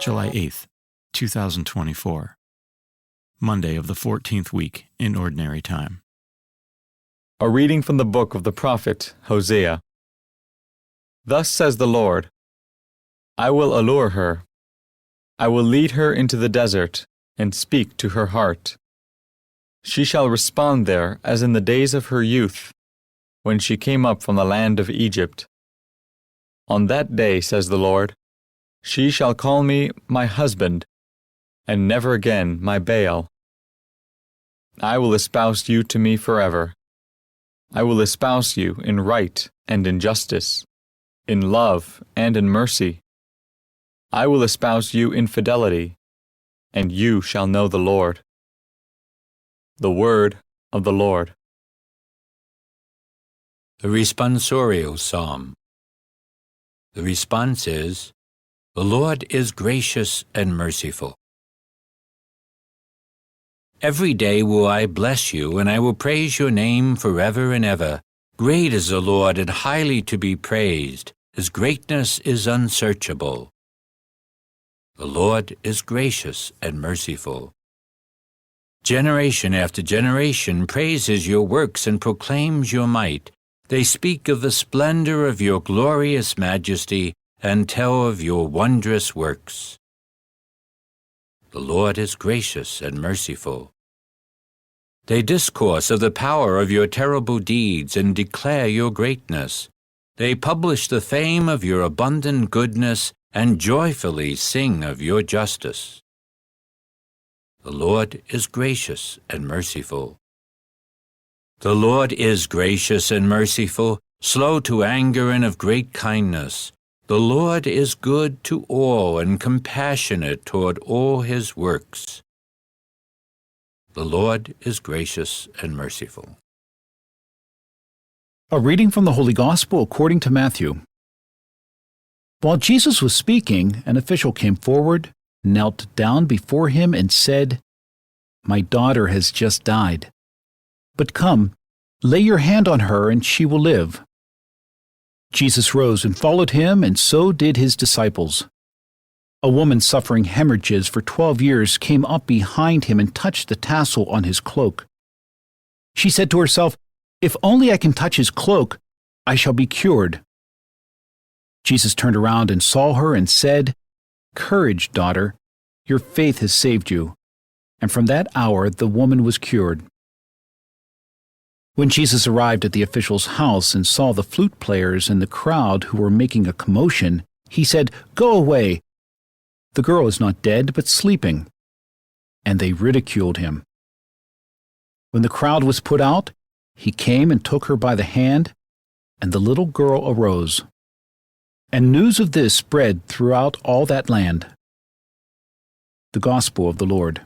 July 8th, 2024. Monday of the 14th week in Ordinary Time. A reading from the book of the prophet Hosea. Thus says the Lord, I will allure her. I will lead her into the desert and speak to her heart. She shall respond there as in the days of her youth, when she came up from the land of Egypt. On that day, says the Lord, she shall call me my husband, and never again my Baal. I will espouse you to me forever. I will espouse you in right and in justice, in love and in mercy. I will espouse you in fidelity, and you shall know the Lord. The word of the Lord. The Responsorial Psalm. The response is, The Lord is gracious and merciful. Every day will I bless you, and I will praise your name forever and ever. Great is the Lord and highly to be praised. His greatness is unsearchable. The Lord is gracious and merciful. Generation after generation praises your works and proclaims your might. They speak of the splendor of your glorious majesty and tell of your wondrous works. The Lord is gracious and merciful. They discourse of the power of your terrible deeds and declare your greatness. They publish the fame of your abundant goodness and joyfully sing of your justice. The Lord is gracious and merciful. The Lord is gracious and merciful, slow to anger and of great kindness. The Lord is good to all and compassionate toward all his works. The Lord is gracious and merciful. A reading from the Holy Gospel according to Matthew. While Jesus was speaking, an official came forward, knelt down before him, and said, My daughter has just died. But come, lay your hand on her, and she will live. Jesus rose and followed him, and so did his disciples. A woman suffering hemorrhages for 12 years came up behind him and touched the tassel on his cloak. She said to herself, If only I can touch his cloak, I shall be cured. Jesus turned around and saw her and said, Courage, daughter, your faith has saved you. And from that hour the woman was cured. When Jesus arrived at the official's house and saw the flute players and the crowd who were making a commotion, he said, Go away! The girl is not dead, but sleeping. And they ridiculed him. When the crowd was put out, he came and took her by the hand, and the little girl arose. And news of this spread throughout all that land. The Gospel of the Lord.